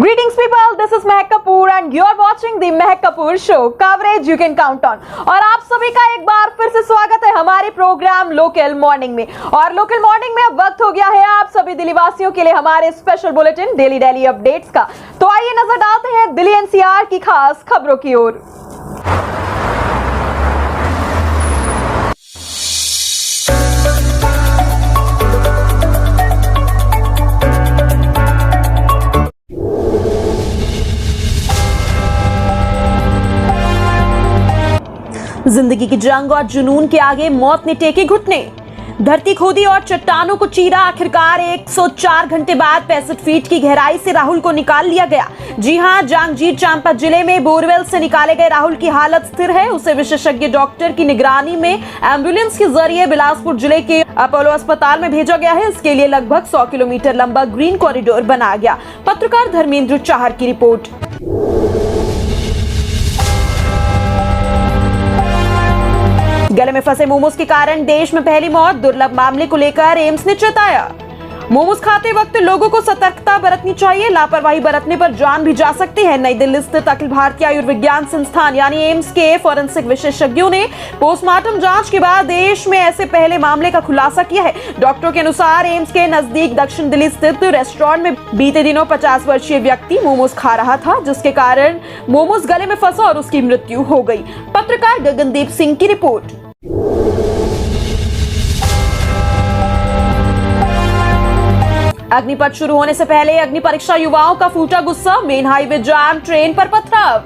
Greetings people, this is Mahak Kapoor and you're watching the Mahak Kapoor show coverage you can count on। और आप सभी का एक बार फिर से स्वागत है हमारे प्रोग्राम लोकल मॉर्निंग में। और लोकल मॉर्निंग में अब वक्त हो गया है आप सभी दिल्ली वासियों के लिए हमारे स्पेशल बुलेटिन डेली अपडेट्स का। तो आइए नजर डालते हैं दिल्ली एनसीआर की खास खबरों की ओर। जिंदगी की जंग और जुनून के आगे मौत ने टेके घुटने, धरती खोदी और चट्टानों को चीरा। आखिरकार 104 घंटे बाद 65 फीट की गहराई से राहुल को निकाल लिया गया। जी हां, जांजगीर चांपा जिले में बोरवेल से निकाले गए राहुल की हालत स्थिर है। उसे विशेषज्ञ डॉक्टर की निगरानी में एम्बुलेंस के जरिए बिलासपुर जिले के अपोलो अस्पताल में भेजा गया है। इसके लिए लगभग 100 किलोमीटर लंबा ग्रीन कॉरिडोर बनाया गया। पत्रकार धर्मेंद्र चाहर की रिपोर्ट। गले में फंसे मोमोज के कारण देश में पहली मौत, दुर्लभ मामले को लेकर एम्स ने चेताया। मोमोज खाते वक्त लोगों को सतर्कता बरतनी चाहिए, लापरवाही बरतने पर जान भी जा सकती है। नई दिल्ली स्थित अखिल भारतीय आयुर्विज्ञान संस्थान यानी एम्स के फॉरेंसिक विशेषज्ञों ने पोस्टमार्टम जांच के बाद देश में ऐसे पहले मामले का खुलासा किया है। डॉक्टरों के अनुसार एम्स के नजदीक दक्षिण दिल्ली स्थित रेस्टोरेंट में बीते दिनों 50 वर्षीय व्यक्ति मोमोज खा रहा था, जिसके कारण मोमोज गले में फंसा और उसकी मृत्यु हो गई। पत्रकार गगनदीप सिंह की रिपोर्ट। अग्निपथ शुरू होने से पहले अग्नि परीक्षा युवाओं का फूटा गुस्सा, मेन हाईवे जाम, ट्रेन पर पथराव।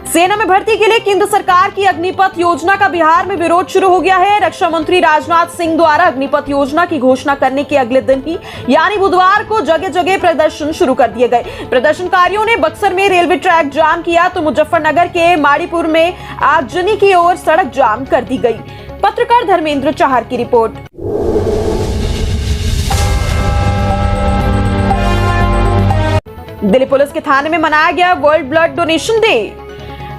सेना में भर्ती के लिए केंद्र सरकार की अग्निपथ योजना का बिहार में विरोध शुरू हो गया है। रक्षा मंत्री राजनाथ सिंह द्वारा अग्निपथ योजना की घोषणा करने के अगले दिन ही यानी बुधवार को जगह जगह प्रदर्शन शुरू कर दिए गए। प्रदर्शनकारियों ने बक्सर में रेलवे ट्रैक जाम किया तो मुजफ्फरनगर के माड़ीपुर में आगजनी की ओर सड़क जाम कर दी गई। पत्रकार धर्मेंद्र चाहर की रिपोर्ट। दिल्ली पुलिस के थाने में मनाया गया world blood donation day.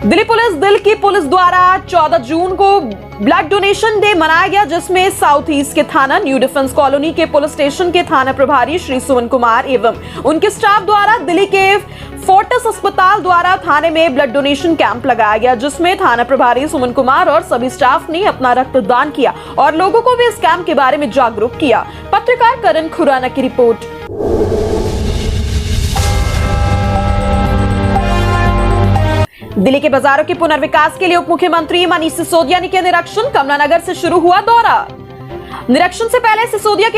Delhi police द्वारा 14 जून को ब्लड डोनेशन डे मनाया गया, जिसमें साउथ ईस्ट के थाना न्यू डिफेंस कॉलोनी के पुलिस स्टेशन के थाना प्रभारी श्री सुमन कुमार एवं उनके स्टाफ द्वारा दिल्ली के फोर्टिस अस्पताल द्वारा थाने में ब्लड डोनेशन कैंप लगाया गया, जिसमें थाना प्रभारी सुमन कुमार और सभी स्टाफ ने अपना रक्तदान किया और लोगों को भी इस कैंप के बारे में जागरूक किया। पत्रकार करण खुराना की रिपोर्ट। दिल्ली के बाजारों के पुनर्विकास के लिए उप मुख्यमंत्री मनीष सिसोदिया ने किया निरीक्षण। कमलानगर से शुरू हुआ दौरा। निरीक्षण से पहले सिसोदिया ने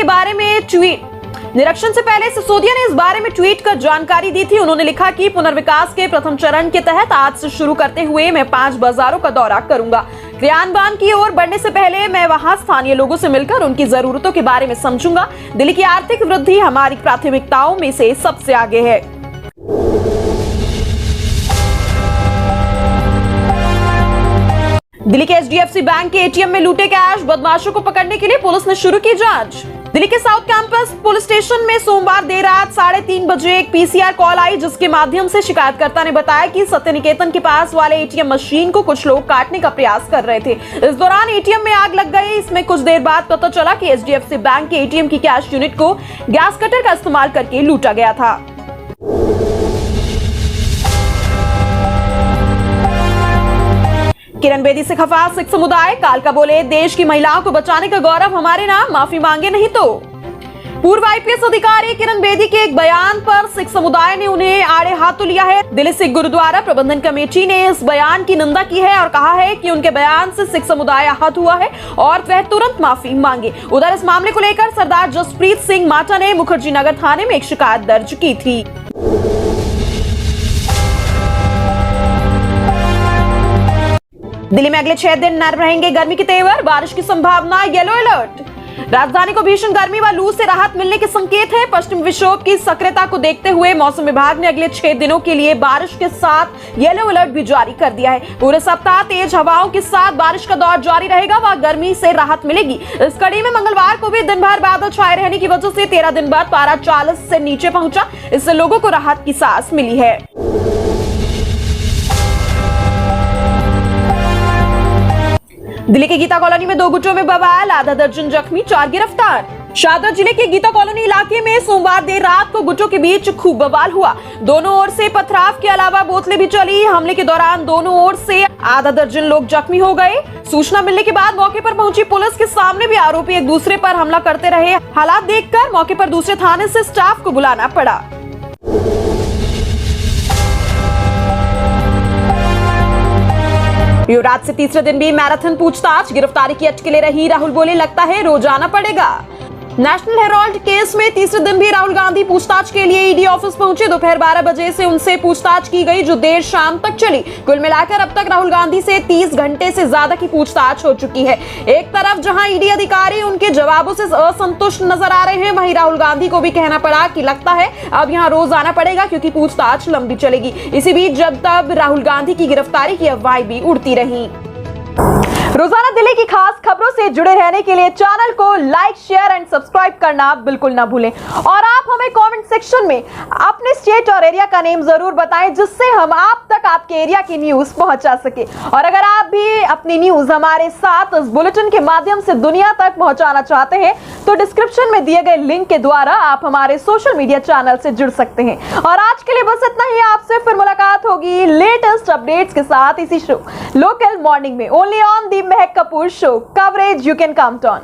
इस बारे में ट्वीट कर जानकारी दी थी। उन्होंने लिखा कि पुनर्विकास के प्रथम चरण के तहत आज से शुरू करते हुए मैं 5 बाजारों का दौरा करूंगा। क्रियान्वयन की ओर बढ़ने से पहले मैं वहां स्थानीय लोगों से मिलकर उनकी जरूरतों के बारे में समझूंगा। दिल्ली की आर्थिक वृद्धि हमारी प्राथमिकताओं में से सबसे आगे है। दिल्ली के एचडीएफसी बैंक के एटीएम में लूटे कैश, बदमाशों को पकड़ने के लिए पुलिस ने शुरू की जांच। दिल्ली के साउथ कैंपस पुलिस स्टेशन में सोमवार देर रात 3:30 बजे एक पीसीआर कॉल आई, जिसके माध्यम से शिकायतकर्ता ने बताया कि सत्य निकेतन के पास वाले एटीएम मशीन को कुछ लोग काटने का प्रयास कर रहे थे। इस दौरान एटीएम में आग लग गई। इसमें कुछ देर बाद पता चला कि एचडीएफसी बैंक के एटीएम की कैश यूनिट को गैस कटर का इस्तेमाल करके लूटा गया था। किरण बेदी से खफा सिख समुदाय, कालका बोले देश की महिलाओं को बचाने का गौरव हमारे नाम, माफी मांगे नहीं तो। पूर्व आईपीएस अधिकारी किरण बेदी के एक बयान पर सिख समुदाय ने उन्हें आड़े हाथों लिया है। दिल्ली सिख गुरुद्वारा प्रबंधन कमेटी ने इस बयान की निंदा की है और कहा है कि उनके बयान से सिख समुदाय आहत हुआ है और वह तुरंत माफी मांगे। उधर इस मामले को लेकर सरदार जसप्रीत सिंह माटा ने मुखर्जी नगर थाने में एक शिकायत दर्ज की थी। दिल्ली में अगले 6 दिन नर्म रहेंगे गर्मी के तेवर, बारिश की संभावना, येलो अलर्ट। राजधानी को भीषण गर्मी व लू से राहत मिलने के संकेत है। पश्चिम विक्षोभ की सक्रियता को देखते हुए मौसम विभाग ने अगले 6 दिनों के लिए बारिश के साथ येलो अलर्ट भी जारी कर दिया है। पूरे सप्ताह तेज हवाओं के साथ बारिश का दौर जारी रहेगा व गर्मी से राहत मिलेगी। इस कड़ी में मंगलवार को भी दिन भर बादल छाए रहने की वजह से 13 दिन बाद पारा 40 से नीचे पहुंचा। इससे लोगों को राहत की सांस मिली है। दिल्ली के गीता कॉलोनी में 2 गुटों में बवाल, आधा दर्जन जख्मी, 4 गिरफ्तार। शाहदरा जिले के गीता कॉलोनी इलाके में सोमवार देर रात को गुटों के बीच खूब बवाल हुआ। दोनों ओर से पथराव के अलावा बोतलें भी चली। हमले के दौरान दोनों ओर से आधा दर्जन लोग जख्मी हो गए। सूचना मिलने के बाद मौके पर पहुंची पुलिस के सामने भी आरोपी एक दूसरे पर हमला करते रहे। हालात देखकर मौके पर दूसरे थाने से स्टाफ को बुलाना पड़ा। युवराज से तीसरे दिन भी मैराथन पूछताछ, गिरफ्तारी की अटकलें रही। राहुल बोले लगता है रोजाना पड़ेगा। नेशनल हेराल्ड केस में तीसरे दिन भी राहुल गांधी पूछताछ के लिए ईडी ऑफिस पहुंचे। दोपहर 12 बजे से उनसे पूछताछ की गई, जो देर शाम तक चली। कुल मिलाकर अब तक राहुल गांधी से 30 घंटे से ज्यादा की पूछताछ हो चुकी है। एक तरफ जहां ईडी अधिकारी उनके जवाबों से असंतुष्ट नजर आ रहे हैं, वहीं राहुल गांधी को भी कहना पड़ा कि लगता है अब यहां रोज आना पड़ेगा क्योंकि पूछताछ लंबी चलेगी। इसी बीच जब तब राहुल गांधी की गिरफ्तारी की अफवाहें भी उड़ती रही। रोजाना दिल्ली की खास खबरों से जुड़े रहने के लिए चैनल को लाइक, शेयर एंड सब्सक्राइब करना बिल्कुल ना भूलें। और आप हमें कमेंट सेक्शन में अपने स्टेट और एरिया का नेम जरूर बताएं, जिससे हम आप तक आपके एरिया की न्यूज पहुंचा सके। और अगर आप भी अपनी न्यूज हमारे साथ इस बुलेटिन के माध्यम से दुनिया तक पहुंचाना चाहते हैं, तो डिस्क्रिप्शन में दिए गए लिंक के द्वारा आप हमारे सोशल मीडिया चैनल से जुड़ सकते हैं। और आज के लिए बस इतना ही। आपसे फिर मुलाकात होगी लेटेस्ट अपडेट्स के साथ इसी शो लोकल मॉर्निंग में, only on the Mahak Kapoor show. Coverage you can count on.